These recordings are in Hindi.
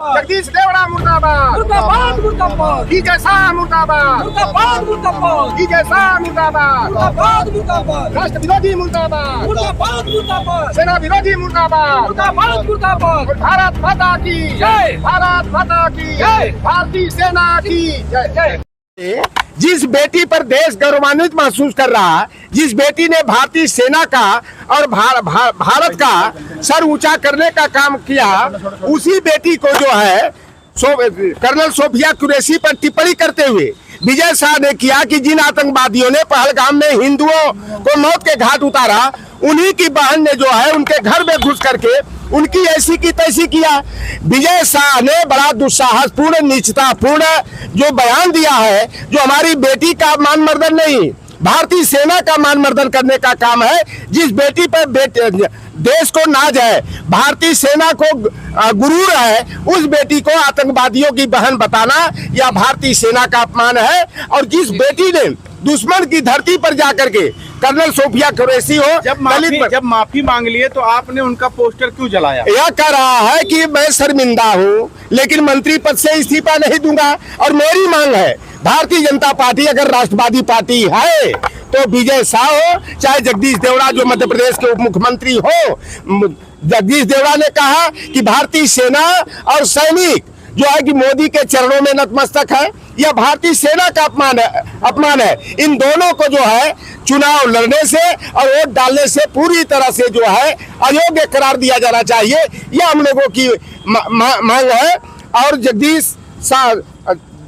जगदीश देवड़ा मुर्दाबाद मुर्दाबाद मुर्दाबाद विजय शाह मुर्दाबाद मुर्दाबाद मुर्दाबाद विजय शाह मुर्दाबाद मुर्दाबाद मुर्दाबाद राष्ट्र विरोधी मुर्दाबाद मुर्दाबाद मुर्दाबाद सेना विरोधी मुर्दाबाद मुर्दाबाद मुर्दाबाद और भारत माता की जय। भारत माता की जय। भारतीय सेना की जय। जिस बेटी पर देश गौरवान्वित महसूस कर रहा है, जिस बेटी ने भारतीय सेना का और भारत का सर ऊंचा करने का काम किया, उसी बेटी को जो है कर्नल सोफिया कुरैशी पर टिप्पणी करते हुए विजय शाह ने किया कि जिन आतंकवादियों ने पहलगाम में हिंदुओं को मौत के घाट उतारा, उन्हीं की बहन ने जो है उनके घर में घुस करके उनकी ऐसी की तैसी किया। विजय शाह ने बड़ा दुस्साहसपूर्ण नीचतापूर्ण जो बयान दिया है, जो हमारी बेटी का मान मर्दन नहीं, भारतीय सेना का मान मर्दन करने का काम है। जिस बेटी पर देश को नाज है, भारतीय सेना को गुरूर है, उस बेटी को आतंकवादियों की बहन बताना यह भारतीय सेना का अपमान है। और जिस बेटी ने दुश्मन की धरती पर जाकर के कर्नल सोफिया कुरैशी हो, जब माफी मांग लिए तो आपने उनका पोस्टर क्यों जलाया? यह कह रहा है कि मैं शर्मिंदा हूँ, लेकिन मंत्री पद से इस्तीफा नहीं दूंगा। और मेरी मांग है, भारतीय जनता पार्टी अगर राष्ट्रवादी पार्टी है तो विजय शाह हो, चाहे जगदीश देवड़ा जो मध्य प्रदेश के उप मुख्यमंत्री हो। जगदीश देवड़ा ने कहा कि भारतीय सेना और सैनिक जो है कि मोदी के चरणों में नतमस्तक है, यह भारतीय सेना का अपमान है। इन दोनों को जो है चुनाव लड़ने से और वोट डालने से पूरी तरह से जो है अयोग्य करार दिया जाना चाहिए, यह हम लोगों की मांग है। और जगदीश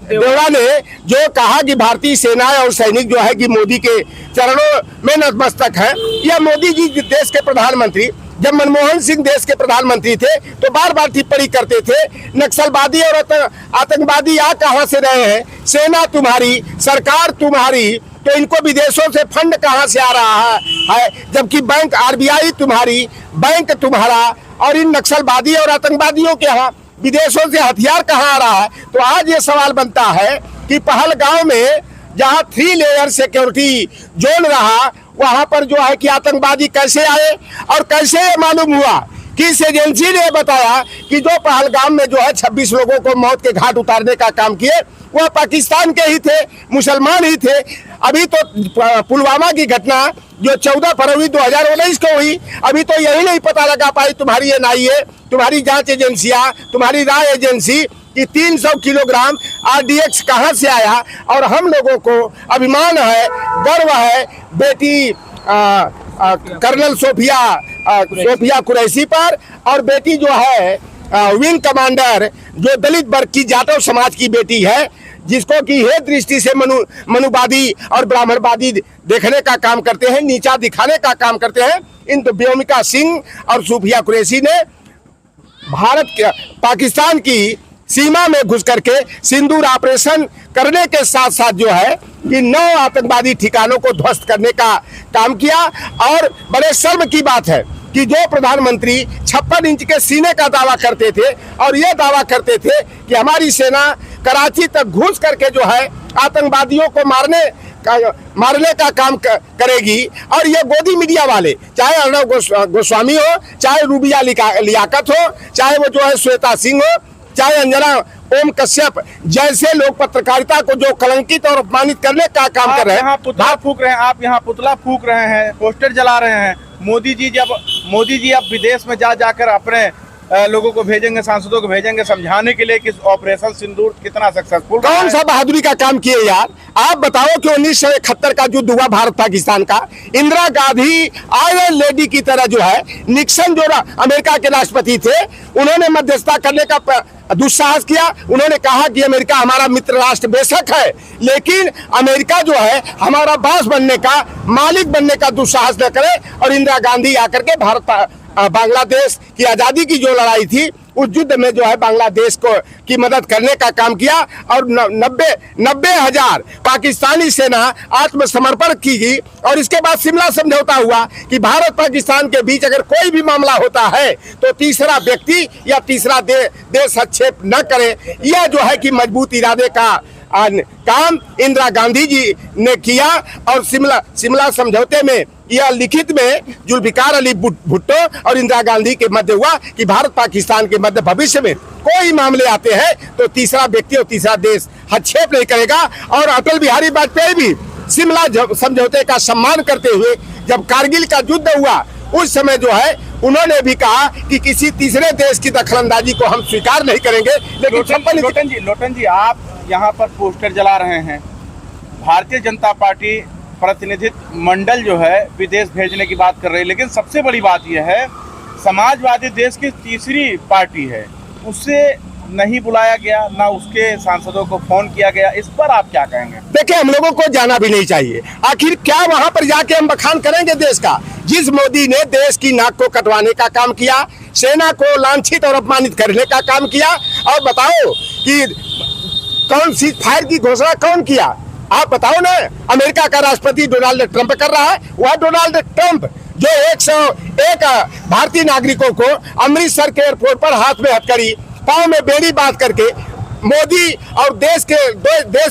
देवड़ा ने जो कहा कि भारतीय सेना और सैनिक जो है कि मोदी के चरणों में नतमस्तक है, यह मोदी जी देश के प्रधानमंत्री, जब मनमोहन सिंह देश के प्रधानमंत्री थे तो बार बार टिप्पणी करते थे, नक्सलवादी और आतंकवादी आ कहां से रहे हैं, सेना तुम्हारी, सरकार तुम्हारी, तो इनको विदेशों से फंड कहां से आ रहा है, जबकि बैंक आरबीआई तुम्हारी, बैंक तुम्हारा, और इन नक्सलवादी और आतंकवादियों के यहाँ विदेशों से हथियार कहां आ रहा है। तो आज ये सवाल बनता है कि पहलगाम में जहां 3 लेयर सिक्योरिटी जोन रहा, वहां पर जो है कि आतंकवादी कैसे आए और कैसे ये मालूम हुआ, किस एजेंसी ने बताया कि जो पहलगाम में जो है 26 लोगों को मौत के घाट उतारने का काम किए वह पाकिस्तान के ही थे, मुसलमान ही थे। अभी तो पुलवामा की घटना जो 14 फरवरी 2019 को हुई, अभी तो यही नहीं पता लगा पाई तुम्हारी एनआईए, तुम्हारी जांच एजेंसियां, तुम्हारी राय एजेंसी कि 300 किलोग्राम आरडीएक्स कहां से आया। और हम लोगों को अभिमान है, गर्व है बेटी कर्नल सोफिया कुरैशी पर, और बेटी जो है विंग कमांडर जो दलित वर्ग की जाटव समाज की बेटी है, जिसको कि हे दृष्टि से मनुवादी और ब्राह्मणवादी देखने का काम करते हैं, नीचा दिखाने का काम करते हैं। इन तो व्योमिका सिंह और सोफिया कुरैशी ने पाकिस्तान की सीमा में घुस करके सिंदूर ऑपरेशन करने के साथ साथ जो है कि 9 आतंकवादी ठिकानों को ध्वस्त करने का काम किया। और बड़े शर्म की बात है कि जो प्रधानमंत्री 56 इंच के सीने का दावा करते थे और ये दावा करते थे कि हमारी सेना कराची तक घुस करके जो है आतंकवादियों को मारने का काम करेगी, और ये गोदी मीडिया वाले, चाहे अर्णव गोस्वामी हो, चाहे रूबिया लियाकत हो, चाहे वो जो है श्वेता सिंह हो, चाहे अंजना ओम कश्यप जैसे लोग पत्रकारिता को जो कलंकित और अपमानित करने का काम कर रहे हैं, पुतला फूक रहे हैं, आप यहाँ पुतला फूक रहे हैं, पोस्टर जला रहे हैं। मोदी जी अब विदेश में जाकर अपने लोगों को भेजेंगे, सांसदों को भेजेंगे समझाने के लिए कि ऑपरेशन सिंदूर कितना सक्सेसफुल। कौन सा बहादुरी का काम किए यार? आप बताओ कि 1971 का जो हुआ भारत पाकिस्तान का, इंदिरा गांधी आयरन लेडी की तरह जो है, निक्सन जो अमेरिका के राष्ट्रपति थे, उन्होंने मध्यस्थता करने का दुस्साहस किया। उन्होंने कहा कि अमेरिका हमारा मित्र राष्ट्र बेशक है, लेकिन अमेरिका जो है हमारा बॉस बनने का, मालिक बनने का दुस्साहस न करे। और इंदिरा गांधी आकर के बांग्लादेश की आजादी की जो लड़ाई थी, उस युद्ध में जो है बांग्लादेश की मदद करने का काम किया। और 90,000 पाकिस्तानी सेना आत्मसमर्पण की गई। और इसके बाद शिमला समझौता हुआ कि भारत पाकिस्तान के बीच अगर कोई भी मामला होता है तो तीसरा व्यक्ति या तीसरा देश हस्तक्षेप न करे। यह जो है कि मजबूत इरादे का काम इंदिरा गांधी जी ने किया। और शिमला समझौते में यह लिखित में जुल्फिकार अली भुट्टो और इंदिरा गांधी के मध्य हुआ कि भारत पाकिस्तान के मध्य भविष्य में कोई मामले आते हैं तो तीसरा व्यक्ति और तीसरा देश हस्तक्षेप नहीं करेगा। और अटल बिहारी वाजपेयी भी शिमला समझौते का सम्मान करते हुए जब कारगिल का युद्ध हुआ उस समय जो है उन्होंने भी कहा कि किसी तीसरे देश की दखलंदाजी को हम स्वीकार नहीं करेंगे। लेकिन लोटन जी आप यहाँ पर पोस्टर जला रहे हैं, भारतीय जनता पार्टी प्रतिनिधित्व मंडल जो है विदेश भेजने की बात कर रही है, लेकिन सबसे बड़ी बात यह है समाजवादी देश की तीसरी पार्टी है, उससे नहीं बुलाया गया, ना उसके सांसदों को फोन किया गया, इस पर आप क्या कहेंगे? देखिए हम लोगों को जाना भी नहीं चाहिए, आखिर क्या वहां पर जाके हम बखान करेंगे देश का? जिस मोदी ने देश की नाक को कटवाने का काम किया, सेना को लांछित और अपमानित करने का काम किया, और बताओ कि कौन सी फायर की घोषणा कौन किया? आप बताओ ना। अमेरिका का राष्ट्रपति डोनाल्ड ट्रंप कर रहा है, वह डोनाल्ड ट्रंप जो 101 भारतीय नागरिकों को अमृतसर के एयरपोर्ट पर हाथ में हथकड़ी पांव में बेड़ी बांध करके मोदी और देश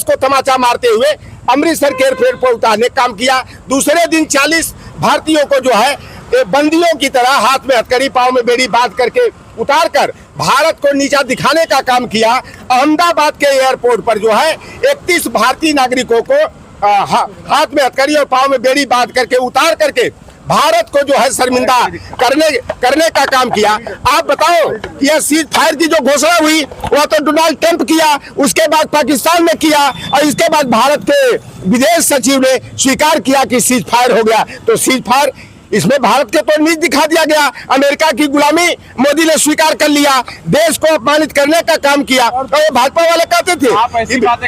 को तमाचा मारते हुए अमृतसर के एयरपोर्ट पर उतारने का काम किया। दूसरे दिन 40 भारतीयों को जो है बंदियों की तरह हाथ में हथकड़ी पांव में बेड़ी बांध करके उतार कर भारत को नीचा दिखाने का काम किया। अहमदाबाद के एयरपोर्ट पर जो है 31 भारतीय नागरिकों को हाथ में हथकड़ी और पांव में बेड़ी बांध करके उतार करके भारत को जो है शर्मिंदा करने का काम किया। आप बताओ यह सीज फायर की जो घोषणा हुई वह तो डोनाल्ड ट्रंप किया, उसके बाद पाकिस्तान में किया, और इसके बाद भारत के विदेश सचिव ने स्वीकार किया कि सीज फायर हो गया। तो सीज फायर इसमें भारत के तो नीच दिखा दिया गया, अमेरिका की गुलामी मोदी ने स्वीकार कर लिया, देश को अपमानित करने का काम किया। और ये भाजपा वाले कहते थे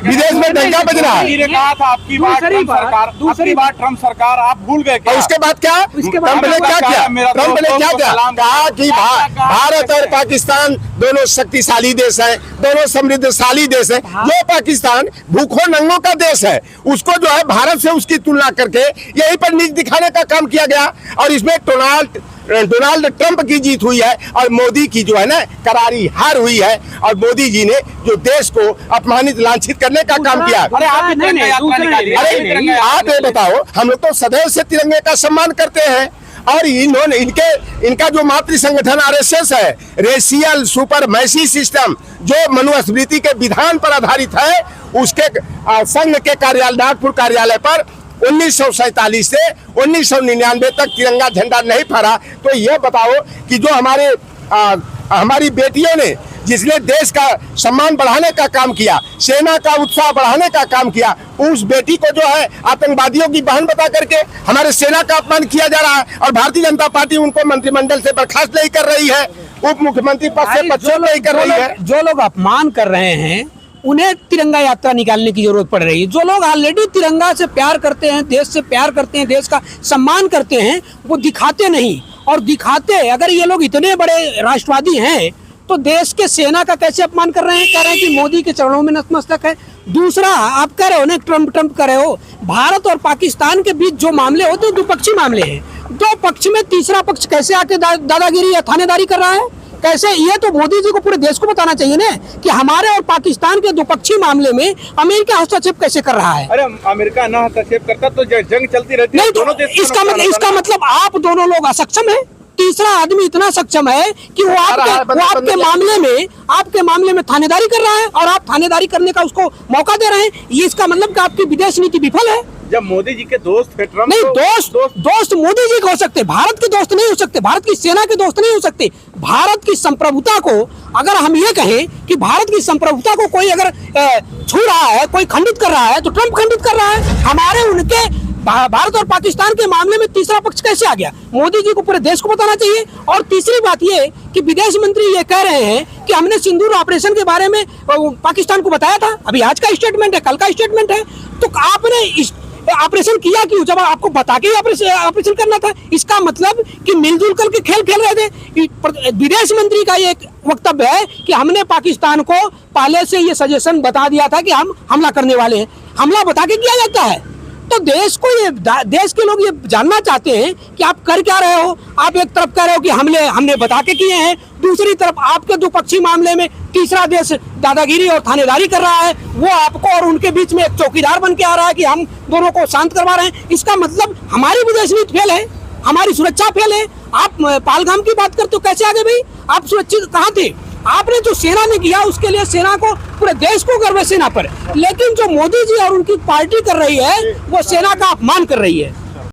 विदेश में डंका बज रहा है। कहा था आपकी बार ट्रंप सरकार आप भूल गए क्या? उसके बाद क्या ट्रंप ने क्या किया? ट्रंप ने क्या किया? कहा कि भारत और पाकिस्तान दोनों शक्तिशाली देश है, दोनों समृद्धशाली देश है। जो पाकिस्तान भूखों नंगों का देश है उसको जो है भारत से उसकी तुलना करके यहीं पर नीच दिखाने का काम किया गया। और इसमें डोनाल्ड ट्रंप की जीत हुई है और मोदी की जो है ना करारी हार हुई है। और मोदी जी ने जो देश को अपमानित लांछित करने का काम किया। अरे आप ये बताओ, हम लोग तो सदैव से तिरंगे का सम्मान करते हैं, और इन्होंने इनका जो मातृ संगठन आरएसएस है, रेशियल सुपरमैसी सिस्टम, जो मनुस्मृति के विधान पर आधारित है, उसके संघ के कार्यालय नागपुर कार्यालय पर 1947 से 1999 तक तिरंगा झंडा नहीं फहरा। तो यह बताओ कि जो हमारी बेटियों ने जिसने देश का सम्मान बढ़ाने का काम किया, सेना का उत्साह बढ़ाने का काम किया, उस बेटी को जो है आतंकवादियों की बहन बता करके हमारे सेना का अपमान किया जा रहा है। और भारतीय जनता पार्टी उनको मंत्रिमंडल से बर्खास्त नहीं कर रही है, उप मुख्यमंत्री पद से पदच्युत नहीं कर रही है। जो लोग अपमान कर रहे हैं उन्हें तिरंगा यात्रा निकालने की जरूरत पड़ रही है। जो लोग ऑलरेडी तिरंगा से प्यार करते हैं, देश से प्यार करते हैं, देश का सम्मान करते हैं, वो दिखाते नहीं। और दिखाते, अगर ये लोग इतने बड़े राष्ट्रवादी हैं तो देश के सेना का कैसे अपमान कर रहे हैं? कह रहे हैं कि मोदी के चरणों में नतमस्तक है। दूसरा, आप कह रहे हो ना ट्रंप कर रहे हो, भारत और पाकिस्तान के बीच जो मामले होते हैं द्विपक्षीय मामले हैं। दो पक्ष में तीसरा पक्ष कैसे आके दादागिरी या थानेदारी कर रहा है? कैसे? ये तो मोदी जी को पूरे देश को बताना चाहिए ना कि हमारे और पाकिस्तान के द्विपक्षीय मामले में अमेरिका हस्तक्षेप कैसे कर रहा है। अरे अमेरिका ना हस्तक्षेप करता तो जंग चलती रहती। नहीं तो इसका मतलब आप दोनों लोग असक्षम है। तीसरा आदमी इतना सक्षम है कि वो आपके मामले में थानेदारी कर रहा है और आप थानेदारी करने का उसको मौका दे रहे हैं। ये इसका मतलब कि आपकी विदेश नीति विफल है। जब मोदी जी के दोस्त थे ट्रंप, नहीं दोस्त मोदी जी के हो सकते, भारत के दोस्त नहीं हो सकते, भारत की सेना के दोस्त नहीं हो सकते। भारत की संप्रभुता को अगर हम ये कहें कि भारत की संप्रभुता को कोई अगर छू रहा है, कोई खंडित कर रहा है, तो ट्रंप खंडित कर रहा है। हमारे उनके भारत और पाकिस्तान के मामले में तीसरा पक्ष कैसे आ गया? मोदी जी को पूरे देश को बताना चाहिए। और तीसरी बात ये कि विदेश मंत्री ये कह रहे हैं कि हमने सिंदूर ऑपरेशन के बारे में पाकिस्तान को बताया था। अभी आज का स्टेटमेंट है, कल का स्टेटमेंट है। तो आपने ऑपरेशन किया क्यों जब आपको बता के ऑपरेशन करना था? इसका मतलब कि मिलजुल करके खेल रहे थे। विदेश मंत्री का ये वक्तव्य है कि हमने पाकिस्तान को पहले से ये सजेशन बता दिया था कि हम हमला करने वाले हैं। हमला बता के किया जाता है। तो देश के लोग ये जानना चाहते हैं कि आप कर क्या रहे हो। आप एक तरफ कह रहे हो कि हमने बता के किए हैं, दूसरी तरफ आपके द्विपक्षीय मामले में तीसरा देश दादागिरी और थानेदारी कर रहा है, वो आपको और उनके बीच में एक चौकीदार बन के आ रहा है कि हम दोनों को शांत करवा रहे हैं। इसका मतलब हमारी विदेश नीति फेल है, हमारी सुरक्षा फेल है। आप पहलगाम की बात करते हो, कैसे आगे भाई? आप सुरक्षित कहाँ थे? आपने जो सेना ने किया उसके लिए सेना को, पूरे देश को गर्व है सेना पर, लेकिन जो मोदी जी और उनकी पार्टी कर रही है वो सेना का अपमान कर रही है।